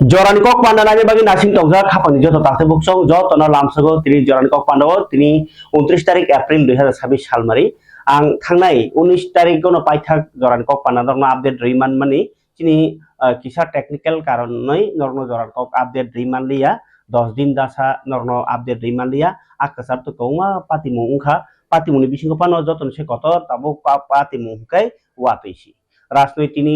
Jorani Kok Pandananya bagi nasing tongsa kapan joto takte buksong joto na lamsago tini Jorani Kok Pandawo tini 29 tarik April 2026 সাল মারি ang thangnai 19 tarik gono paithak Jorani Kok Pandador na update riman mani tini kisah technical karon noi norno Jorani Kok update riman liya 10 din dasa norno update riman liya akasar to konga patimu ungkha patimu ni bisingo pano joton se kotor tabo patimu kai wataisi rasnoi tini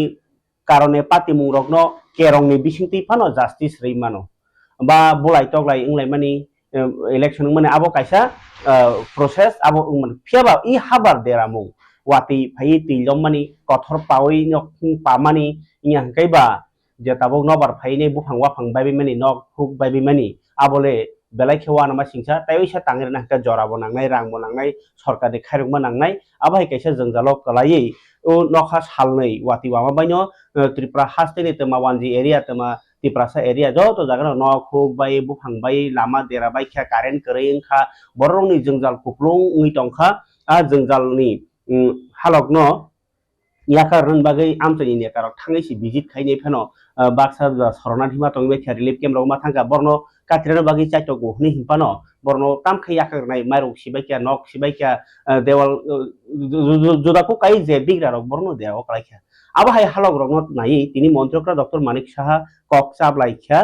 karone patimu rokno kerong ni bisingti pano justice rimano ba bulai toklai inglai mani election mani abo kaisa proses abo fiaba I habar deramu wati phai ti lomani kothor pawi nok pamani inya kai ba je tabok nobar phai ne bufang wafang bai mani nok huk bai mani abole belai khewa nama singsa tai isa tangir na ka jorabo nangnai rangbo nangnai sarkar ni khairung nangnai abai kaisa jengjalok kalai o nokha salnei wati wama baino Tripura hasteni tema wanji area tema Tiprasa area joto jaga no khuk bai bufang bai lama dera bai kha current kering kha borong ni jengjal kuplung ngi tongkha a jengjal ni halokno yakar run bagai amtani ne karok thangai si visit khaini pheno baksa sorona dhima tongbe kha relief camp rok ma thangka borno katrena bagi chaito go hni himpano borno tam khai yakar nai maru sibai kya nok sibai kya dewal jodaku kai je bigra rok borno dea ok laikha abo hai halok rok nai tini montrokra Dr. Manik Saha kok sablai kha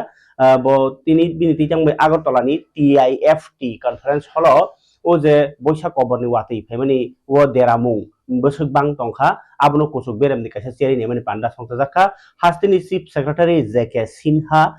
bo tini biniti jangbe Agartala ni TIFT conference holo o je boisa koborni wati family o deramu bosok bang tongkha abono kusuk berem ni kaisa cheri nemani panda songtajakha hastini chief secretary JK Sinha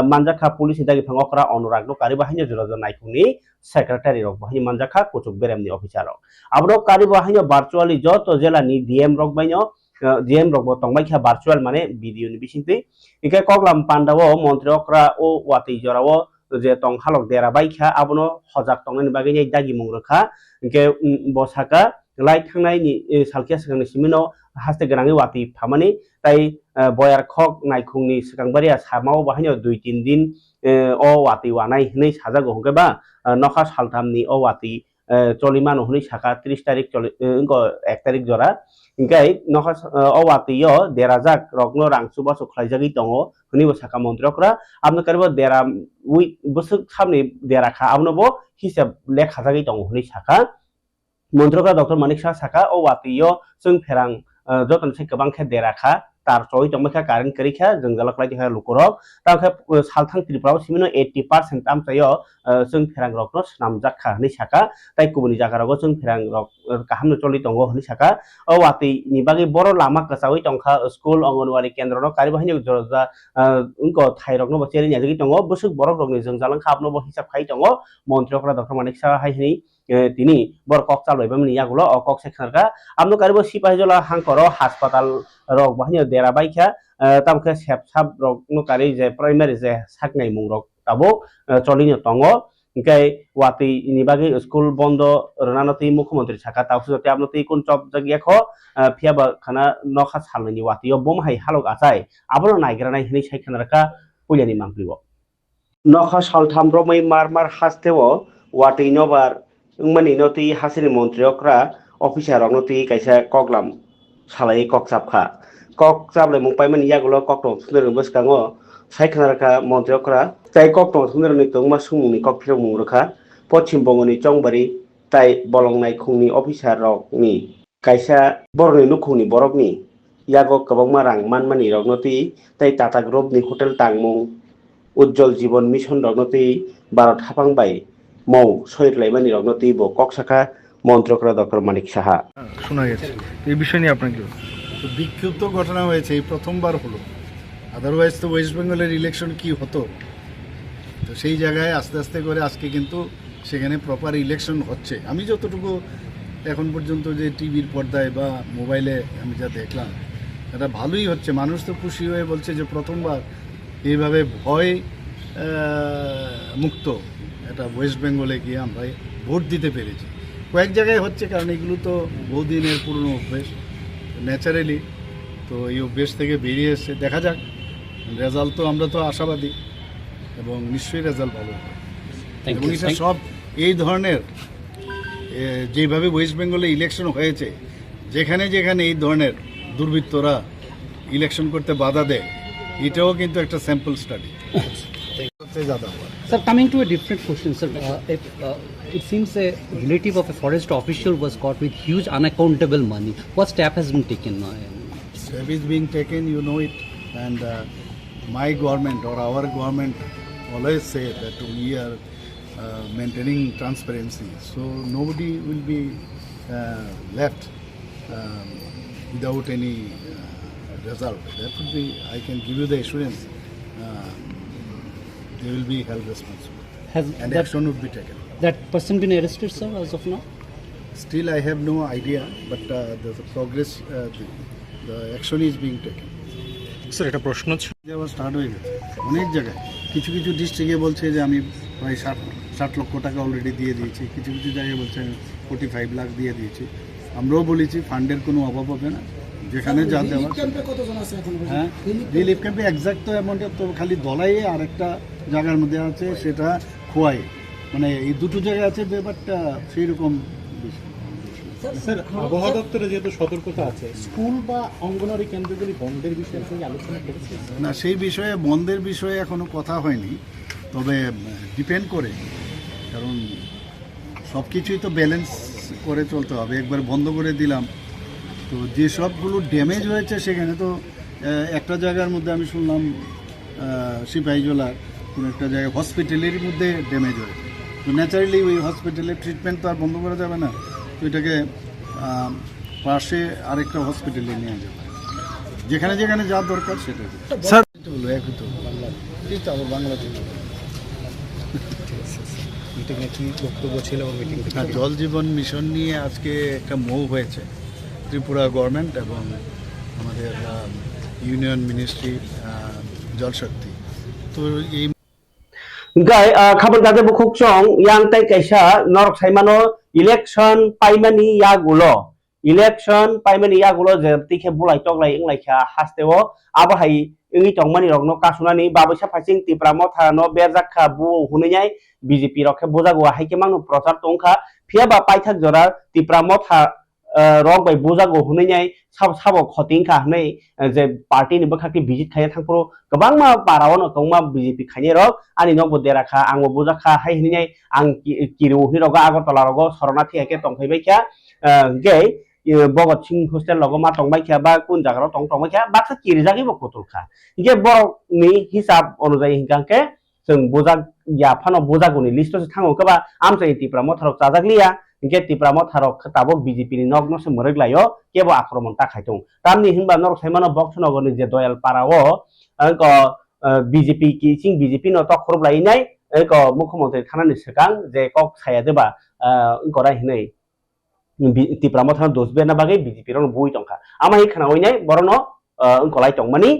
manjakha police dagi phangokra Anurag no kari bahini jorojo naikuni secretary rok bahini manjakha kusuk berem ni officer rok abono kari bahini virtually joto jela ni DM rok baino DM rok bo tongbai kha virtual mane video ni bisingti ikai koklam pandawo montri okra o wati jorao je tong halok dera bai kha abono hojak tongni bagi nei dagi mungrokha ikai bosaka lai thangnai ni salkia sakang simino haste grangi wati phamani tai boyar khok naikhungni sakangbaria samao bahino 2-3 din o wati wanai hnei sajago hongke ba nokha saltamni o wati cholimano hni saka 30 tarik inko 1 tarik jora ingkai nokha o wati yo derajak rokno rangsuba sukhlaijagi tongo hni bo saka montrokra amno karibo dera wi busuk samni dera kha amno bo hisab lekhajagi tongo hni saka Montrokra Dr. Manik Saha saka o wati yo sung pherang joton se kabang khe dera kha tar choi tongmekha current kari kha jengjalak lai kha lukorok tamkha salthang Tripura simino 80% tamchayo sung pherang rokno snamjak kha ni saka tai kubuni jaga rogo sung pherang rok kahamno choli tongo ni saka o wati ni bagi boro lama kasawi tongkha school Anganwadi kendro no kari bahini jorja unko thai rokno bo cheri nyajagi tongo busuk borok rokni jengjalang khabno bo hisab khai tongo Montrokra Dr. Manik Saha haini tini bor kok chaloi bamni yagulo o kok section ka amno karibo sipahijola hangkoro hospital rok bahini dera baikha tamkhe sepsap rok no kari je primary je saknai mungrok tabo cholini tongo ingkai wati ini bagi school bondo rananoti mukhyamantri saka tawsujati abnoti kun chop jagya kho phiaba khana nokha salni wati yo bom hai halok achai abono naigranai hini saikhanarka pulyani mangplibo nokha saltham romai marmar hasteo wati nobar mani noti hasini montriokra officer rok noti kaisa koklam salai kok sapkha kok sablai mungpai mani yagulo kok to sunder boskango saikhanarka montriokra tai kok to sunder ni tongma sumungni kok phirok mungrokha Pochim Bongoni Chongbari tai bolongnai khungni officer rok ni kaisa borni nukhungni borok ni yago kabangma rang manmani rok noti tai Tata Group ni hotel tangmung Ujjol Jibon Mission rok noti Bharat hapang bai মৌ সৈরলাইমানি রগ্নতি বো ককসাকা মন্ত্রকরা doctor Manik Saha শোনা গেছে এই বিষয় নিয়ে আপনাকে বিক্ষিপ্ত ঘটনা হয়েছে এই প্রথমবার হলো আদারওয়াইজ তো ওয়েস্ট বেঙ্গলের ইলেকশন কি হতো তো সেই জায়গায় আস্তে আস্তে করে আজকে কিন্তু সেখানে প্রপার ইলেকশন হচ্ছে আমি যতটুকু এখন পর্যন্ত যে টিভির পর্দায় বা মোবাইলে আমি যা দেখলাম এটা ভালোই হচ্ছে মানুষ তো খুশি হয়ে বলছে যে প্রথমবার এইভাবে ভয় মুক্ত এটা ওয়েস্ট বেঙ্গলে গিয়ে আমরা ভোট দিতে পেরেছি কয়েক জায়গায় হচ্ছে কারণ এগুলো তো বহুদিনের পুরনো অভ্যেস ন্যাচারালি তো এই অভ্যেস থেকে বেরিয়ে এসছে দেখা যাক রেজাল্ট তো আমরা তো আশাবাদী এবং নিশ্চয়ই রেজাল্ট ভালো হবে এবং এটা সব এই ধরনের যেভাবে ওয়েস্ট বেঙ্গলে ইলেকশন হয়েছে যেখানে যেখানে এই ধরনের দুর্বৃত্তরা ইলেকশন করতে বাধা দেয় এটাও কিন্তু একটা স্যাম্পল স্টাডি सबसे ज़्यादा हुआ। Sir, coming to a different question, sir, if it seems a relative of a forest official was caught with huge unaccountable money, what step has been taken? Step is being taken, you know it, and my government or our government always say that we are maintaining transparency, so nobody will be left without any result. That would be, I can give you the assurance, they will be held responsible Has and that, action would be taken. that person been arrested, sir, as of now? Still I have no idea, but the progress, the action is being taken. Sir এটা প্রশ্ন ছিল যাওয়া start হয়ে গেছে অনেক জায়গায়, কিছু কিছু ডিস্ট্রিক্টে বলছে যে আমি প্রায় 60 লক্ষ টাকা অলরেডি দিয়ে দিয়েছি, কিছু কিছু জায়গায় বলছে আমি 45 লাখ দিয়ে দিয়েছি। আমরাও বলেছি ফান্ডের কোনো অভাব হবে না, যেখানে যা দেওয়া। হ্যাঁ, রিলিফ ক্যাম্পে এক্সাক্ট তো অ্যামাউন্ট তো খালি দলাই আর একটা জায়গার মধ্যে আছে সেটা খোয়াই, মানে এই দুটো জায়গায় আছে, ব্যাপারটা সেই রকম বিষয়। স্যার, আবহাওয়া দপ্তরে যেহেতু সতর্কতা আছে, স্কুল বা অঙ্গনওয়াড়ি কেন্দ্রগুলি বন্ধের বিষয়ে সঙ্গে আলোচনা করেছে? না, সেই বিষয়ে বন্ধের বিষয়ে এখনো কথা হয়নি, তবে ডিপেন্ড করে, কারণ সব কিছুই তো ব্যালেন্স করে চলতে হবে। একবার বন্ধ করে দিলাম তো যে সবগুলো ড্যামেজ হয়েছে সেখানে তো একটা জায়গার মধ্যে আমি শুনলাম সিপাহীজলার কোনো একটা জায়গায় হসপিটালের মধ্যে ড্যামেজ হয়েছে, তো ন্যাচারালি ওই হসপিটালের ট্রিটমেন্ট তো আর বন্ধ করা যাবে না, তো এটাকে পাশে আরেকটা হসপিটালে নিয়ে যাবে, যেখানে যেখানে যা দরকার সেটা। স্যার বলো একই তো বাংলা, ঠিক তো আবার বাংলা ছিল। মিটিংয়ে কি বক্তব্য ছিল মিটিং? হ্যাঁ, জল জীবন মিশন নিয়ে আজকে একটা মুভ হয়েছে ত্রিপুরা গভর্নমেন্ট এবং আমাদের ইউনিয়ন মিনিস্ট্রি জলশক্তি, তো এই Gai khabar gade bukuk chong yang tai kaisa norok saimano election paimani yagulo je tikhe bulai toklai inglai kha hasteo abo hai ingi tongmani rokno kasunani babisa phasing tipramo thano berjakha bu huniyai BJP rokhe bojago haike mangno prochar tongkha phiaba paithak jora tipramo tha rok bai bojago huniyai sabo khotingkha hnai je party ni bakhakti visit khaya thangpro gobangma parawono tongma BJP khaine rok ani nokbo derakha angbo bojakha hai hinai ang kiru hiroga agartala rogo soronathi eke tongphaibai kha gei Bogot Singh hostel logo ma tongbai kha ba kun jagaro tongbai kha baksa kirijagi bo kotulkha ge borok ni hisab onujai hingkangke जों bojak ya phano bojagoni list se thango kaba amchai tipramo tharok chajaglia ge tipramo tharok tabok BJP ni nogno se moreglayo kebo akromon takhaitung tamni hinba norok saimano boksnogoni je doyal parao ko BJP ki sing BJP no to khoroblai nai ko mukhyamantri thanani sekang je kok saya deba korai hinai tipramo thana dosbe na bagai BJP ron bui tongkha amai khana oinai borono kolai tongmani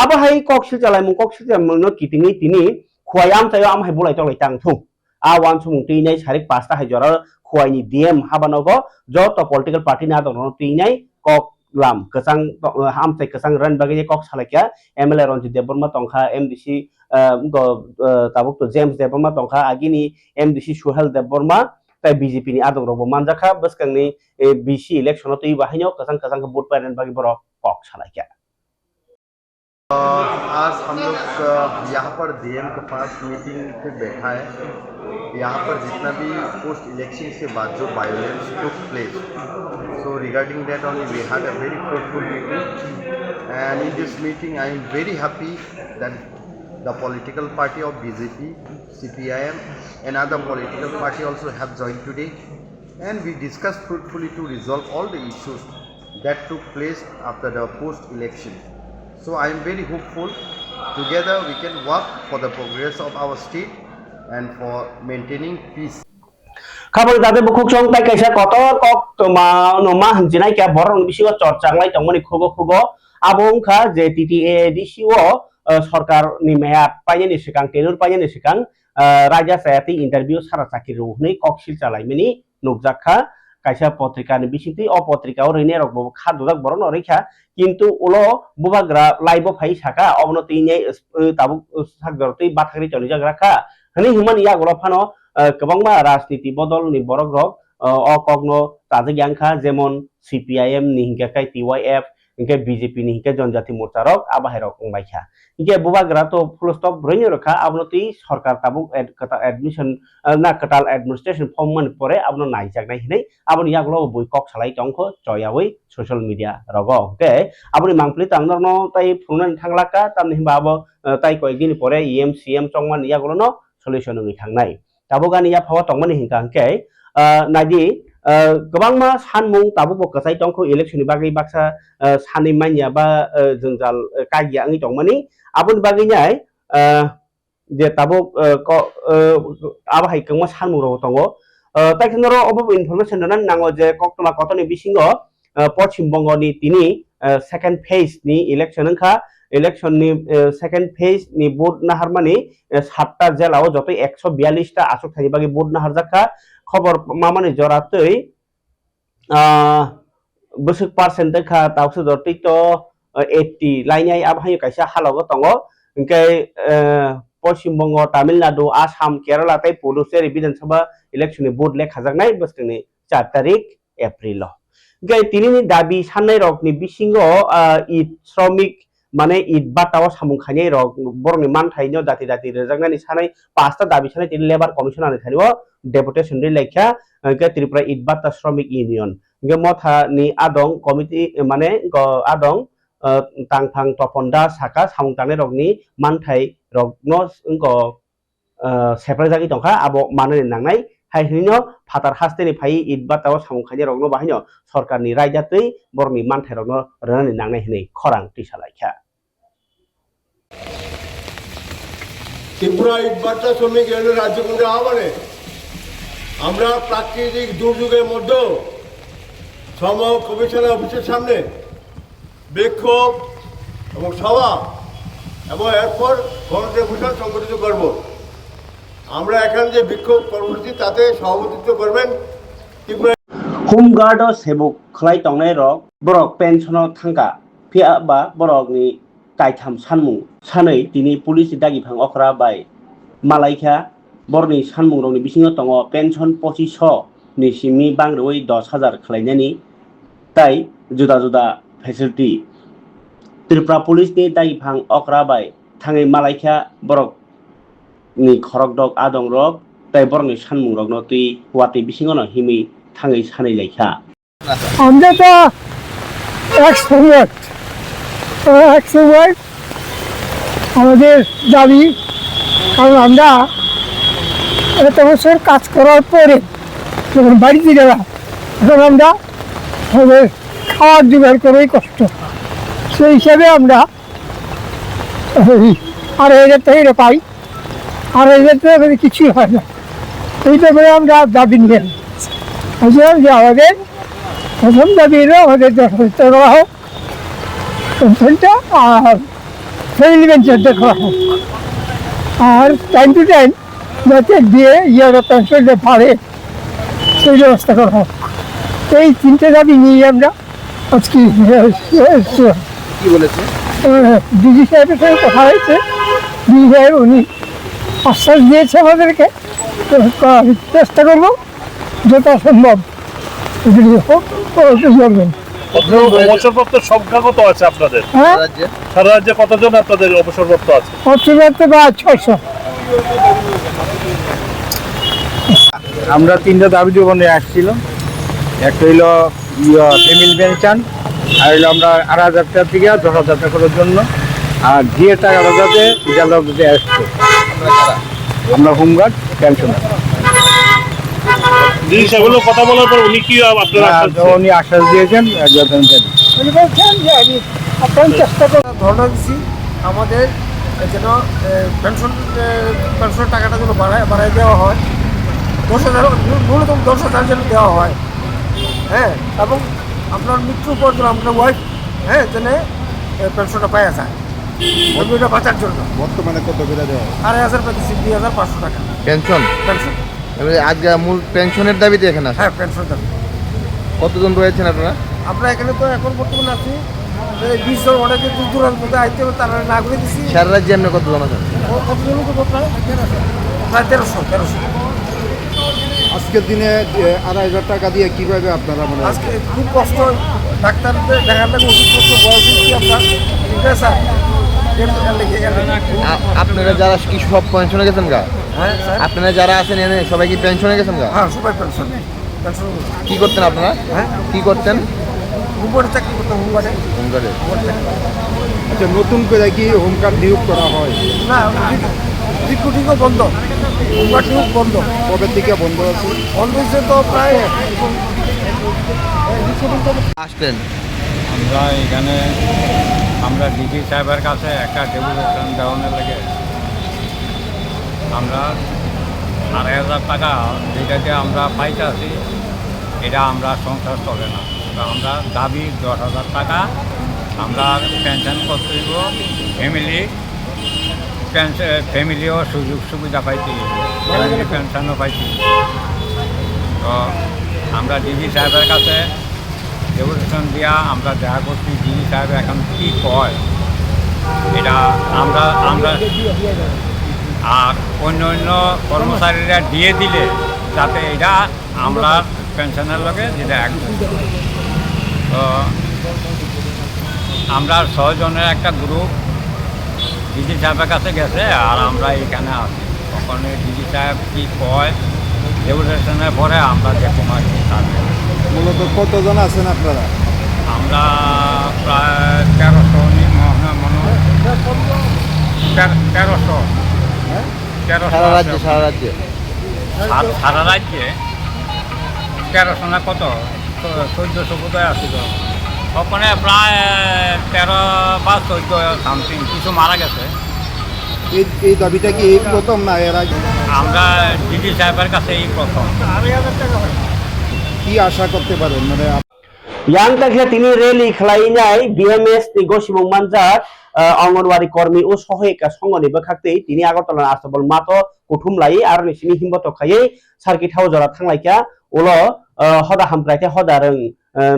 abo hai kok siljalai mung kok siljalai no kitingi tini khuayam tayo am hai bulai tolai tang thung a wan sumung tinai sarik pasta hai jora khuaini DM habanogo joto political party na dong tinai kok lam kesang ham tai kesang ran bagai kok salakya MLA Ronjit Deborma tongkha MDC go tabuk to James Deborma tongkha agini MDC Suhel Deborma tai BJP ni adong robo manjakha baskangni BC election to i bahinyo kesang kesang ke vote paren bagi borok kok salakya आज हम लोग यहाँ पर DM के पास meeting पे बैठा है। यहाँ पर जितना भी पोस्ट इलेक्शन के बाद जो violence took place, so regarding that only we had a very fruitful meeting, and in this meeting I am very happy that the political party of BJP, CPIM and other political party also have joined today, and we discussed fruitfully to resolve all the issues that took place after the post election. So I am very hopeful. Together we can work for the progress of our state and for maintaining peace. khabar gade bukuk chong tai kaisa kotor kok to ma no ma hanjinai kya borong bisigo chorchanglai tongmani khugo abongkha je TTA DCO Sarkar ni maya paiyani sikang tenur paiyani sikang raja sayati interview sara chakri ruhnei koksil chalaimani nukjakha kaisa potrika ni bisingti o potrika o rene rok bo khadujak boron orekha কিন্তু উলো বুবাগ্রা live phi সাকা অবনতি নেই তাবুক সাগরতই বাথাগরি চলি জাগ্রাখা হানি human ইয়া গলফানো गोबांमा राजनीति बदल नि बरक रक अकग्न ताजे ग्यांखा जेमन CPIM नि हिंगाखाय TYF ইনকে বিজেপি ni হিকে জনজাতি মোর্চা রক আবাহে রক মাইখা ইনকে বুবাগ্রা তো ফুল স্টপ ব্রইনি রখা আবনতি সরকার তাবুক এডমিশন না কাটাল অ্যাডমিনিস্ট্রেশন ফর্ম মান পরে আবনো নাইজাক নাই হিनै আবনি ইয়াগলো বই কক সালাই টংখ জয়াওই সোশ্যাল মিডিয়া রগ কে আবনি মাংপলি তাংনরনো তাই ফুনন থাংলাকা তামনি হিবা আবো তাই কয়েকদিন পরে সিএম চংমান ইয়াগলো ন সলিউশন নङै थांनाय ताबुगानि या फावा तंगमानि हिंखांके नायदि गोबांमा सानमुं ताबुबो कसाय तंखौ इलेक्शननि बागै बाक्सा सानै मानिया बा जोंजाल कागिया आंनि तंगमानि आबुनि बागैनाय जे ताबुक आबाहाय गोबां सानमुं रग दङ ताइखनरो अबो इनफरमेशन दनान नांगौ जे कक्टमा कतनि बिसिङो पश्चिम बंगनि तिनि सेकेंड फेज नि इलेक्शन ओंखा इलेक्शन नि सेकेंड फेज नि भोट नाहारमानि 7टा জেলাও যত 142টা আসক থাকি বাকি ভোট নাহার জাকা খবর মামানি জরাতৈ বসুক পার্সেন্ট খা তাউসে দরতি তো 80 লাইনাই আবহাই কাইসা হালগো তঙ্গ ইনকে পশ্চিমবঙ্গ তামিলনাडु आसाम केरला তাই পুডুচেরি বিধানসভা ইলেকশনে ভোট লেখা জাগনাই বস্তনি 4 তারিখ এপ্রিল ইনকে তিনিনি দাবি সাননাই রকনি বিসিঙ্গ ঈদ শ্রমিক মানে ঈদ বাটাও সামুखायनाय रक बरनि मानथायनो दाति दाति रेजागनानि सानै 5टा दाबि सानै तिनि लेबार कमिशनार थानिबो डेपुटेशन रि लेखा के त्रिपुरा ঈদ बाटा श्रमिक इउनियन के मथानि आदं कमिटि माने आदं तांथां तपनदा साका सामुंताने रकनि मानथाय रकनो सेप्राजागि दंखा आबो माननि नांनाय हायहिनो फातार हास्तेनि फाय ঈদ बाटाও सामुखायनाय रकनो बाहायनो सरकारनि रायजातै बरनि मानथाय रकनो रनानि नांनाय हिनै खरां टिसालायखा ত্রিপুরা ইটভাটা শ্রমিক ইউনিয়ন রাজ্যকেন্দ্রের আহ্বানে আমরা প্রাকৃতিক দুর্যোগের মধ্যেও শ্রম কমিশনার অফিসের সামনে বিক্ষোভ এবং সভা এবং এরপর গণডেপুটেশন সংগঠিত করব। আমরা এখানে যে বিক্ষোভ কর্মসূচি তাতে সভাপতিত্ব করবেন ত্রিপুরা হোমগার্ড সেবক খলাই তংনাই রক বরক পেনশন थांगा फिया बा बरकनि कायथाम सानमुं सानै तिनि पुलिस दागिफां अखरा बाय मालायखा बरनि सानमुं रंनि बिसिङाव दङ पेन्सन 2500 नि सिमनि बांग्रोयै 10,000 खालायनायनि ताई जुदा जुदा फेसिलिटी त्रिपुरा पुलिसनि दागिफां अखरा बाय थाङै मालायखा बरकनि खरक दक आदं रक ताई बरनि सानमुं रगनो तुइ वाति बिसिङाव हिमै थाङै सानै लायखा আমরা তো এক সময় আমাদের দাবি কারণ আমরা এত বছর কাজ করার পরে যখন বাড়িতে গেলাম তখন আমরা আমাদের খাওয়ার জোগাড় করেই কষ্ট সেই হিসাবে আমরা 2,500 টাকা পাই 2,500 টাকা কিছুই হয় না এইটা করে আমরা দাবি নিয়ে বলছিলাম যে আমাদের প্রথম দাবি হলো আমাদের 10,000 টাকা হোক পেনশনটা আর ফ্যামিলি পেনশনটা করা হোক আর টাইম টু টাইম যাতে দিয়ে ইয়ার পেনশনটা বাড়ে সেই ব্যবস্থা করা হোক এই 3টে দাবি নিয়ে আমরা আজকে কি বলেছে ডিজি সাহেবের সঙ্গে কথা হয়েছে ডিজি সাহেব উনি আশ্বাস দিয়েছে আমাদেরকে চেষ্টা করবো যথাসম্ভব এগুলি হোক করবেন। অবসরপ্রাপ্ত সংখ্যা কত আছে আপনাদের হ্যাঁ সারা রাজ্যে কতজন আপনাদের অবসরপ্রাপ্ত আছে? অবসরপ্রাপ্ত বা 600। আমরা 3টা দাবি নিয়ে আসছিলাম। একটা হইলো ফ্যামিলি পেনশন, আর হইলো আমরা 8,000 টাকা থেকে 10,000 টাকা করার জন্য, আর যে টাকাটা যাতে যাতে আসছে আমরা হোমগার্ড পেনশনার। সেগুলো কথা বলার পর উনি কি আপনারা উনি আশ্বাস দিয়েছেন উনি বলছেন যে আমি আপনার চেষ্টা করব ধর্ণা দিচ্ছি আমাদের যেন পেনশন টাকাটা যেন বাড়ায় দেওয়া হয় 10,000 ন্যূনতম 10,000 যেন দেওয়া হয় হ্যাঁ এবং আপনার মৃত্যুর পর যেন আপনার ওয়াইফ হ্যাঁ যেন পেনশনটা পাওয়া যায় ওইটা বাঁচার জন্য। বর্তমানে কত করে দেওয়া হয়? 2,500 টাকা দিচ্ছি 2,500 টাকা পেনশন পেনশন। আজকে মূল পেনশনের দাবিতে এখানে আছে। হ্যাঁ পেনশন দাবি। কতজন রয়েছেন আপনারা? আমরা এখানে তো এখন বর্তমানে আছি 20 জন, অনেকে দূর দূরান্ত থেকে আইতে হবে তারা না করে দিচ্ছি। সারা রাজ্যে আপনি কতজন আছেন? কতজন প্রায় 1300। আজকের দিনে 2,500 টাকা দিয়ে কিভাবে আপনারা মানে আজকে খুব কষ্ট, ডাক্তারদের দেখার লাগে ওষুধপত্র বয়স কি আপনার, ঠিক আছে স্যার? আপনারা যারা কি সব পেনশনে গেছেন গা? হ্যাঁ স্যার, আপনারা যারা আছেন এনে সবাই কি পেনশনে গেছেন গা? হ্যাঁ সবাই পেনশন পেনশন কি করতেন আপনারা? হ্যাঁ কি করতেন? উপরে চাকরি করতাম উপরে। হোমগার্ডে। আচ্ছা নতুন করে কি হোম কার্ড নিয়োগ করা হয়? না রিক্রুটিংও বন্ধ, রিক্রুটিং বন্ধ। কবে থেকে বন্ধ আছে? বন্ধ হয়েছে তো প্রায় আসলেন আমরা এখানে আমরা ডিজি সাহেবের কাছে একটা ডেপুটেশন দেওয়ানোর লাগে আমরা 2,500 টাকা যেটাতে আমরা পাইতে আছি এটা আমরা সংসার চলে না। তো আমরা দাবি 10,000 টাকা আমরা পেনশন করতে দিব, ফ্যামিলিও সুযোগ সুবিধা পাইতে, ফ্যামিলি পেনশনও পাইতে। তো আমরা ডিজি সাহেবের কাছে ডেপুটেশন দিয়া আমরা দেখা করছি, ডিজি সাহেব এখন কী কয় এটা আমরা আর অন্য অন্য কর্মচারীরা দিয়ে দিলে যাতে এটা আমরা পেনশনের লগে যেটা একদম। তো আমরা 6 জনের একটা গ্রুপ ডিজি সাহেবের কাছে গেছে আর আমরা এখানে আছি। ওখানে ডিজি সাহেব কী কয় ডেপুটেশনের পরে আমরা দেখুন আর কি থাকবে। মূলত কতজন আছেন আপনারা? আমরা প্রায় 1300 মনে হয় 1300 সারা রাজ্যে সারা রাজ্যে 1300 না কত 1400 বোধহয় আছে। তো ওখানে প্রায় 13 বা 14 সামথিং কিছু মারা গেছে। এই দাবিটা কি এই প্রথম না এর আগে? আমরা ডিডি সাহেবের কাছে এই প্রথম। কি আশা করতে পারেন মানে? yang takhle tini rally khlainai BMS ni gosimung manjat anganwadi কর্মী ও সহায়িকা সংগঠন বখাকতে তিনি আগরতলা আস্তবল মাতো কুঠুম লাই আর নিসিনি হিমবত খাयै সার্কিট হাউস জরা থাंगलायका उलो हदा हामप्रायते हदा रों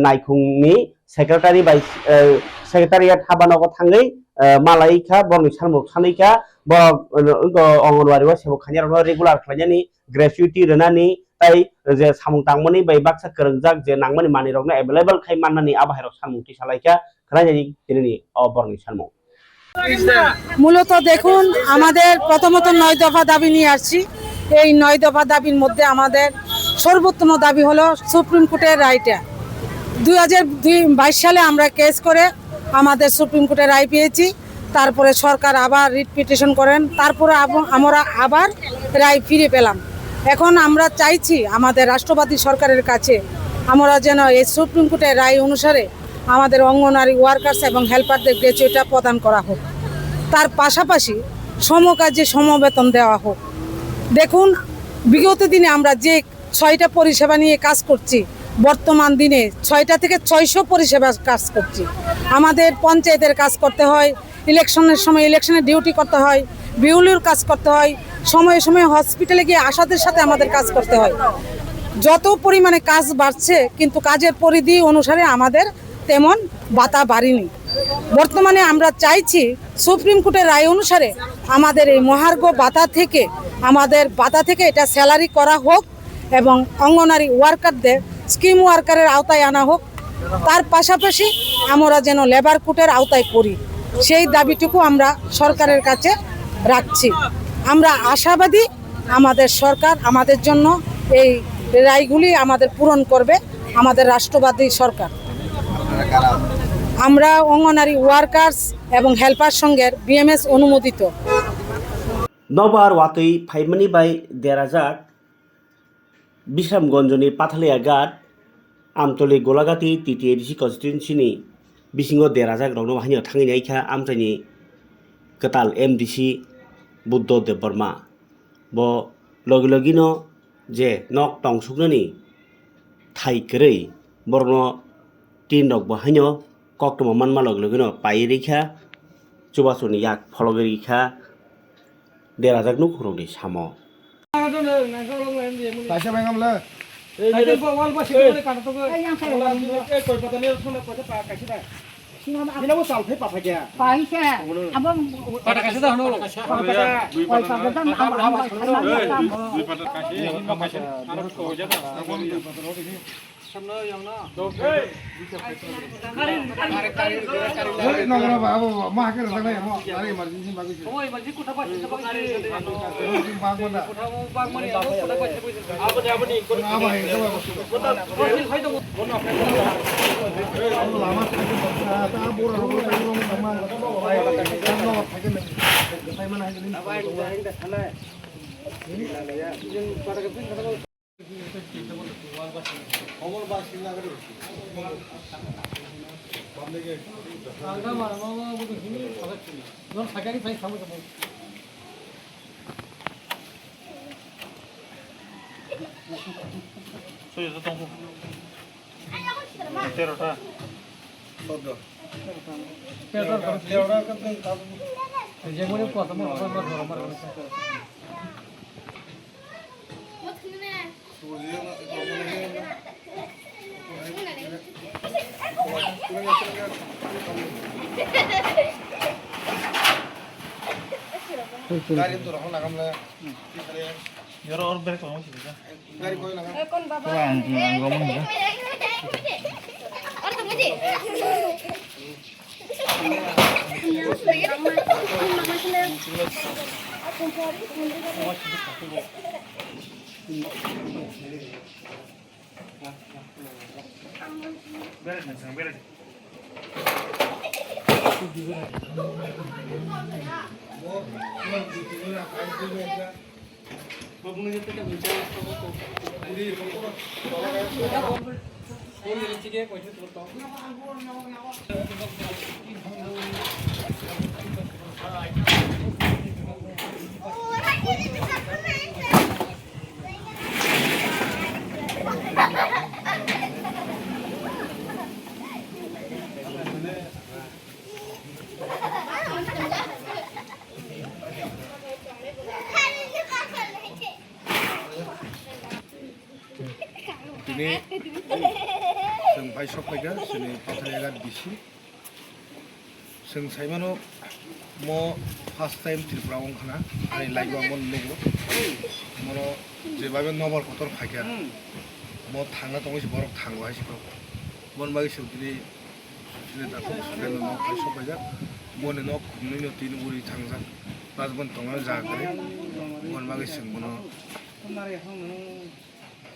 नायखुंनि सेक्रेटारि बाय सेक्रेटारियेट हाबानगो थाङै मालायका बरनि सालमुख सानैका ब अंगनवाड़ी वा सेबो खानियारनो रेगुलार खालायनानि ग्रेजुइटी रोनानि ताई जे सामुं तांमोनि बाय बाक्सा करंजाक जे नांमोनि मानिरगनो अवेलेबल खाय माननानि आबाहाराव सामुंथि सालायका खालायनानि दिननि बरनि सालमुख। মূলত দেখুন আমাদের প্রথমত 9 দফা দাবি নিয়ে আসছি। এই 9 দফা দাবির মধ্যে আমাদের সর্বোত্তম দাবি হলো সুপ্রিম কোর্টের রায়টা। 2022 সালে আমরা কেস করে আমাদের সুপ্রিম কোর্টের রায় পেয়েছি। তারপরে সরকার আবার রিট পিটিশন করেন, তারপরে আমরা আবার রায় ফিরে পেলাম। এখন আমরা চাইছি আমাদের রাষ্ট্রবাদী সরকারের কাছে আমরা যেন এই সুপ্রিম কোর্টের রায় অনুসারে আমাদের অঙ্গনওয়াড়ি ওয়ার্কার্স এবং হেল্পারদের গ্র্যাচুইটিটা প্রদান করা হোক। তার পাশাপাশি সমকাজে সমবেতন দেওয়া হোক। দেখুন বিগত দিনে আমরা যে 6টা পরিষেবা নিয়ে কাজ করছি, বর্তমান দিনে 6টা থেকে 600 পরিষেবা কাজ করছি। আমাদের পঞ্চায়েতের কাজ করতে হয়, ইলেকশনের সময় ইলেকশনের ডিউটি করতে হয়, বিউলির কাজ করতে হয়, সময়ে সময়ে হসপিটালে গিয়ে আশাদের সাথে আমাদের কাজ করতে হয়। যত পরিমাণে কাজ বাড়ছে কিন্তু কাজের পরিধি অনুসারে আমাদের তেমন ভাতা বাড়েনি। বর্তমানে আমরা চাইছি সুপ্রিম কোর্টের রায় অনুসারে আমাদের এই মহার্ঘ ভাতা থেকে এটা স্যালারি করা হোক এবং অঙ্গনওয়াড়ি ওয়ার্কারদের স্কিম ওয়ার্কারের আওতায় আনা হোক। তার পাশাপাশি আমরা যেন লেবার কোর্টের আওতায় করি, সেই দাবিটুকু আমরা সরকারের কাছে রাখছি। আমরা আশাবাদী আমাদের সরকার আমাদের জন্য এই রায়গুলি আমাদের পূরণ করবে, আমাদের রাষ্ট্রবাদী সরকার। আমরা অঙ্গনওয়াড়ি ওয়ার্কার্স এবং হেল্পার সংঘের BMS অনুমোদিত। নবার ওয়াতই ফাইমানি বাই দেরাজাক বিশ্রামগঞ্জনি পাথালিয়া ঘাট আমতলি গোলাঘाटी TTADC कन्स्टिट्युएन्सिनि बिसिङाव देराजाक रंनो हानियाव थाङैनायखा आमफ्रायनि कताल MDC बुद्धदेव बर्मा ब लगे लगेनो जे नक टंसुकनानि थाइकरै बरनो तीन रक बहायनो कक्टमा मानमा लगे लगेनो पाइरेखा चुबासुनि याक फलगरिखा देराजाक नुखुरौनि साम পাশে ভাঙামলা Ini mau salve apa aja? Paisa. Abang Pada kasih dah dulu. paisa betam 소유자 동부. 때려라. 여러 얼음 배를 꺼놓으시 되죠? 안 가면 뭐야? Ini जों बाय सफायगा जोंनि पाथालिया बिसि जों साइमानो म फार्स्ट टाइम त्रिपुरा अंखाना आरो लाइबा मन लोगो मनो जेबाबे नबर खतर फाइगा म थांना दंसि बरक थांबाय सिबो मन बागै सौदिनि सिने दाथ सुनेनो न बाय सफायगा मने न खुमनैनो तीन बुरि थांजा बाजबन दंगा जागरे मन बागै जों मनो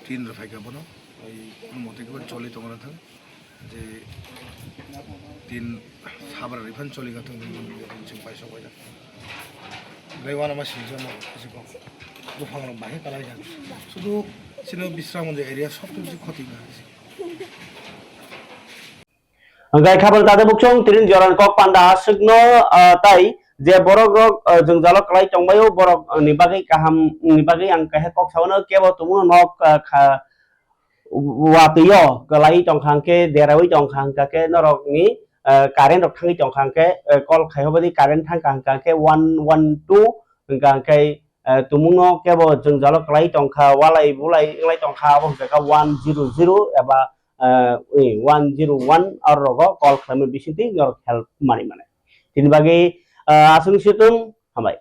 तीन रफाइगा बनो मते के चले तो मना था जे तीन साबर रिफान चले का तो जों पैसा गया रेवाना मा सिंजा म सिको गुफांग बाहे कालाय जा सुदु सिनो बिस्राम जे एरिया सब কিছু ক্ষতি না गाय खाबल तादे बुकसं तिरिन जरान कक पांडा सुगनो ताई जे बरक रक जों जालक क्लाय टंबायो बरक निबागै काहाम निबागै आं काहे कक सावनो केबो तुमु नक वातियो गलाई टंखांके देरावै टंखांके नरकनि कारेन्ट रक थांगै टंखांके कल खायबदि कारेन्ट थांखांके 112 गांके तुमुनो केबो जों जालक क्लाय टंखा वालाय बुलाय क्लाय टंखा बंका 100 एबा 101 और रगो कल खालामो बिसिंति नरक हेल्प मानि माने तिनि बागै आसुं सितुं हामबाय।